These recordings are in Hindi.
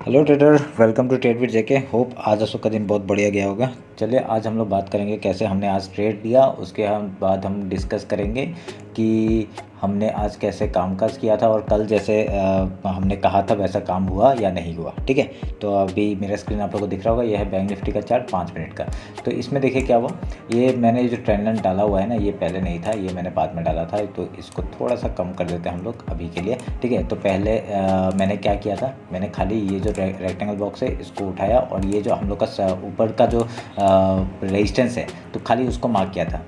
Hello trader, welcome to trade with JK. Hope आज का दिन बहुत बढ़िया गया होगा। चलिए आज हम लोग बात करेंगे कैसे हमने आज ट्रेड लिया। उसके बाद हम डिस्कस करेंगे कि हमने आज कैसे कामकाज किया था और कल जैसे हमने कहा था वैसा काम हुआ या नहीं हुआ। ठीक है, तो अभी मेरा स्क्रीन आप लोगों को दिख रहा होगा, यह है बैंक निफ्टी का चार्ट 5 मिनट का। तो इसमें देखिए क्या हुआ, ये मैंने जो ट्रेंड लाइन डाला हुआ है ना, ये पहले नहीं था, ये मैंने बाद में डाला था। तो इसको थोड़ा सा कम कर देते हैं हम लोग अभी के लिए। ठीक है, तो पहले मैंने क्या किया था, मैंने खाली ये जो रेक्टेंगल बॉक्स है इसको उठाया और ये जो हम लोग का ऊपर का जो रेजिस्टेंस है तो खाली उसको मार्क किया था।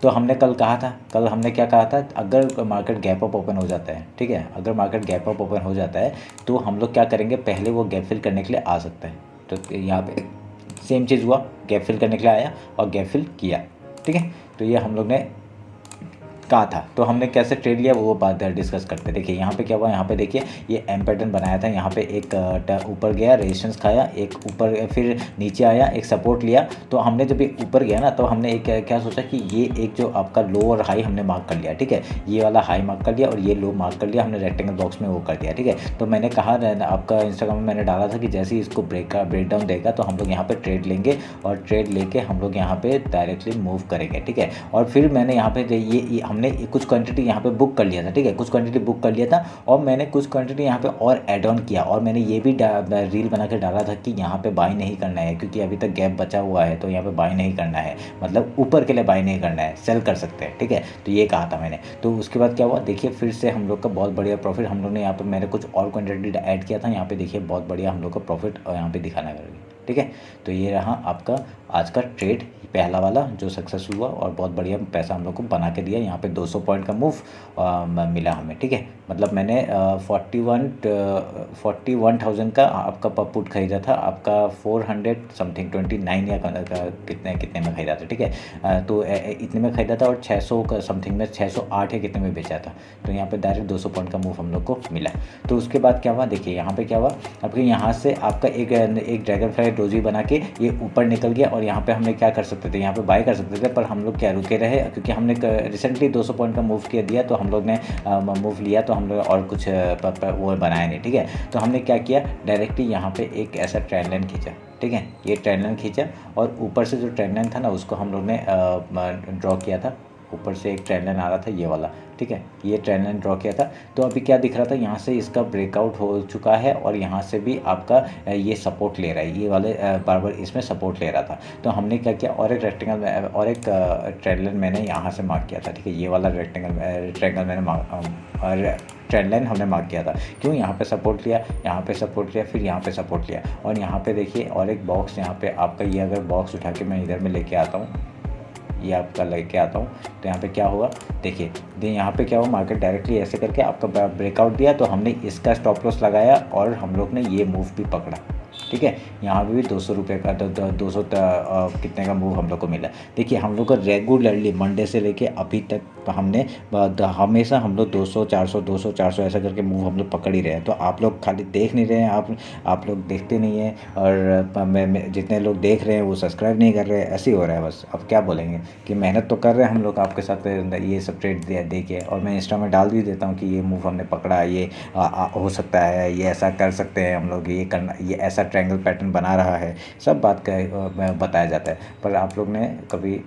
तो हमने कल कहा था, कल हमने क्या कहा था, अगर मार्केट गैप अप ओपन हो जाता है, ठीक है, अगर मार्केट गैप अप ओपन हो जाता है तो हम लोग क्या करेंगे, पहले वो गैप फिल करने के लिए आ सकता है। तो यहाँ पे सेम चीज़ हुआ, गैप फिल करने के लिए आया और गैप फिल किया। ठीक है, तो ये हम लोग ने कहा था। तो हमने कैसे ट्रेड लिया वो बात डिस्कस करते हैं। देखिए यहाँ पे क्या हुआ, यहाँ पे देखिए ये एम पैटर्न बनाया था, यहाँ पे एक ऊपर गया, रेजिस्टेंस खाया, एक ऊपर फिर नीचे आया, एक सपोर्ट लिया। तो हमने जब ये ऊपर गया ना तो हमने एक क्या सोचा कि ये एक जो आपका लो और हाई हमने मार्क कर लिया। ठीक है, ये वाला हाई मार्क कर लिया और ये लो मार्क कर लिया, हमने रेक्टेंगल बॉक्स में वो कर दिया। ठीक है, तो मैंने कहा आपका इंस्टाग्राम में मैंने डाला था कि जैसे ही इसको ब्रेक डाउन देगा तो हम लोग यहाँ पे ट्रेड लेंगे और ट्रेड लेके हम लोग यहाँ पे डायरेक्टली मूव करेंगे। ठीक है, और फिर मैंने यहाँ पे ये हमने कुछ क्वांटिटी यहाँ पे बुक कर लिया था। ठीक है, कुछ क्वांटिटी बुक कर लिया था और मैंने कुछ क्वांटिटी यहाँ पे और ऐड ऑन किया और मैंने ये भी रील बना के डाला था कि यहाँ पे बाई नहीं करना है, क्योंकि अभी तक गैप बचा हुआ है तो यहाँ पे बाई नहीं करना है, मतलब ऊपर के लिए बाई नहीं करना है, सेल कर सकते हैं। ठीक है, तो ये कहा था मैंने। तो उसके बाद क्या हुआ, देखिए फिर से हम लोग का बहुत बढ़िया प्रॉफिट हम लोग ने यहाँ पर, मैंने कुछ और क्वांटिटी ऐड किया था यहाँ पे, देखिए बहुत बढ़िया हम लोग का प्रॉफिट यहाँ पे दिखाना करेंगे। ठीक है, तो ये रहा आपका आज का ट्रेड, पहला वाला जो सक्सेस हुआ और बहुत बढ़िया पैसा हम लोग को बना के दिया। यहाँ पे 200 पॉइंट का मूव मिला हमें। ठीक है, मतलब मैंने 41,000 का आपका पुट खरीदा था, आपका 400 समथिंग 29 या कितने में खरीदा था। ठीक है, तो इतने में खरीदा था और 600 का समथिंग में 608 या कितने में बेचा था। तो यहाँ पे डायरेक्ट 200 पॉइंट का मूव हम लोग को मिला। तो उसके बाद क्या हुआ, देखिए यहाँ पे क्या हुआ, आपके यहाँ से आपका एक ड्रैगन फ्लाई डोजी बना के ये ऊपर निकल गया और यहाँ पे हमने क्या कर सकते थे, यहाँ पे बाय कर सकते थे, पर हम लोग क्या रुके रहे, क्योंकि हमने रिसेंटली 200 पॉइंट का मूव किया दिया तो हम लोग ने मूव लिया, तो हम लोग और कुछ वो बनाया नहीं। ठीक है, तो हमने क्या किया, डायरेक्टली यहाँ पे एक ऐसा ट्रेंड लाइन खींचा। ठीक है, ये ट्रेंड लाइन खींचा और ऊपर से जो ट्रेंड लाइन था ना उसको हम लोग ने ड्रॉ किया था। ऊपर से एक ट्रेंड लाइन आ रहा था ये वाला। ठीक है, ये ट्रेंड लाइन ड्रॉ किया था। तो अभी क्या दिख रहा था, यहाँ से इसका ब्रेकआउट हो चुका है और यहाँ से भी आपका ये सपोर्ट ले रहा है, ये वाले बार बार इसमें सपोर्ट ले रहा था। तो हमने क्या किया, और एक रेक्टेंगल और एक ट्रेंड लाइन मैंने यहाँ से मार्क किया था। ठीक है, ये वाला ट्रेंगल मैंने ट्रेंड लाइन हमने मार्क किया था। क्यों, यहाँ पे सपोर्ट लिया, यहाँ पे सपोर्ट लिया, फिर यहाँ पे सपोर्ट लिया और यहाँ पे देखिए और एक बॉक्स, यहाँ पे आपका ये अगर बॉक्स उठा के मैं इधर में लेके आता हूँ, ये आपका लेके आता हूँ, तो यहाँ पे क्या हुआ, देखिए यहाँ पे क्या हुआ, मार्केट डायरेक्टली ऐसे करके आपका ब्रेकआउट दिया तो हमने इसका स्टॉप लॉस लगाया और हम लोग ने ये मूव भी पकड़ा। ठीक है, यहाँ पे भी 200 रुपये का 200 कितने का मूव हम लोग को मिला। देखिए हम लोग का रेगुलरली मंडे से लेके अभी तक हमने हमेशा हम लोग 200 400 200 400 ऐसा करके मूव हम लोग पकड़ ही रहे हैं। तो आप लोग खाली देख नहीं रहे हैं, आप लोग देखते नहीं हैं और मैं जितने लोग देख रहे हैं वो सब्सक्राइब नहीं कर रहे हैं, ऐसे ही हो रहा है बस। अब क्या बोलेंगे कि मेहनत तो कर रहे हैं हम लोग आपके साथ ये सब ट्रेड दे के, और मैं इंस्टा में डाल भी देता हूँ कि ये मूव हमने पकड़ा, ये हो सकता है, ये ऐसा कर सकते हैं हम लोग, ये करना, ये ऐसा ट्रायंगल पैटर्न बना रहा है, सब बात का बताया जाता है। पर आप लोग ने कभी,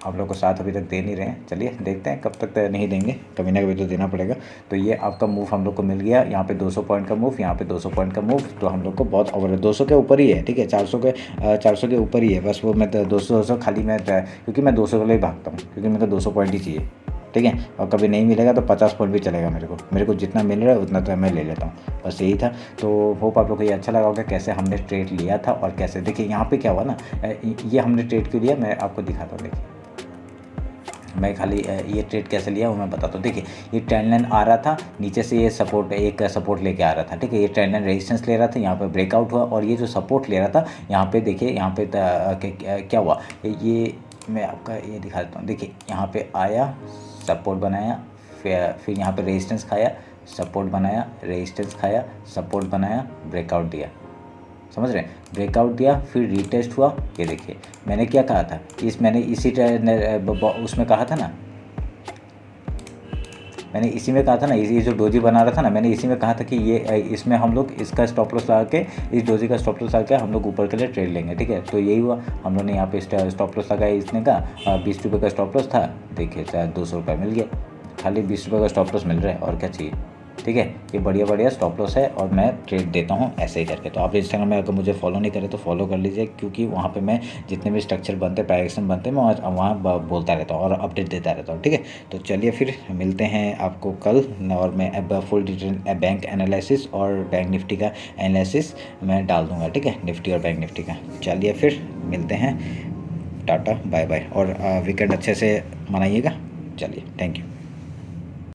आप लोग को साथ अभी तक दे नहीं रहे हैं। चलिए देखते हैं कब तक नहीं देंगे, कभी ना कभी तो देना पड़ेगा। तो ये आपका मूव हम लोग को मिल गया, यहाँ पे 200 पॉइंट का मूव, यहाँ पे 200 पॉइंट का मूव, तो हम लोग को बहुत ओवर 200 के ऊपर ही है। ठीक है, 400 के ऊपर ही है बस। वो मैं 200 खाली मैं, क्योंकि मैं 200 के लिए भागता हूँ, क्योंकि मेरे को 200 पॉइंट ही चाहिए। ठीक है, और कभी नहीं मिलेगा तो 50 पॉइंट भी चलेगा, मेरे को जितना मिल रहा है उतना तो मैं ले लेता हूँ, बस यही था। तो होप आप लोग को ये अच्छा लगा होगा कैसे हमने ट्रेड लिया था और कैसे। देखिए यहाँ पे क्या हुआ ना, ये हमने ट्रेड क्यों लिया मैं आपको दिखाता हूँ। देखिए मैं खाली ये ट्रेड कैसे लिया वो मैं बताता हूँ। देखिए ये ट्रेंड लाइन आ रहा था, नीचे से ये एक सपोर्ट लेके आ रहा था। ठीक है, ये ट्रेंड लाइन रेजिस्टेंस ले रहा था, यहाँ पे ब्रेकआउट हुआ और ये जो सपोर्ट ले रहा था यहाँ पे देखिए, यहाँ पे क्या हुआ, ये मैं आपका ये दिखा देता हूँ। देखिए यहाँ पे आया, सपोर्ट बनाया, फिर यहाँ पे रेजिस्टेंस खाया, सपोर्ट बनाया, रेजिस्टेंस खाया, सपोर्ट बनाया, ब्रेकआउट दिया, समझ रहे हैं, ब्रेकआउट दिया, फिर रीटेस्ट हुआ। ये देखिए मैंने क्या कहा था, मैंने इसी उसमें कहा था ना, मैंने इसी में कहा था ना, ये जो डोजी बना रहा था ना, मैंने इसी में कहा था कि ये इसमें हम लोग इसका स्टॉप लॉस लगा के, इस डोजी का स्टॉप लॉस लगा के हम लोग ऊपर के लिए ट्रेड लेंगे, ठीक है। तो यही हुआ, हम लोग ने यहाँ पे स्टॉप लॉस लगाया इसने का, 20 रुपये का स्टॉप लॉस था, देखिए शायद 200 रुपये मिल गया, खाली 20 रुपये का स्टॉप लॉस मिल रहा है, और क्या चाहिए, ठीक है। ये बढ़िया बढ़िया स्टॉप लॉस है और मैं ट्रेड देता हूँ ऐसे ही करके। तो आप इंस्टाग्राम में अगर मुझे फॉलो नहीं करें तो फॉलो कर लीजिए, क्योंकि वहाँ पे मैं जितने भी स्ट्रक्चर बनते हैं, प्राइजेक्शन बनते हैं, मैं वहाँ बोलता रहता हूँ और अपडेट देता रहता हूँ, ठीक है। तो चलिए फिर मिलते हैं आपको कल, और मैं अब फुल डिटेल बैंक एनालिसिस और बैंक निफ्टी का एनालिसिस मैं डाल दूँगा, ठीक है, निफ्टी और बैंक निफ्टी का। चलिए फिर मिलते हैं, टाटा बाय बाय, और वीकेंड अच्छे से मनाइएगा। चलिए, थैंक यू।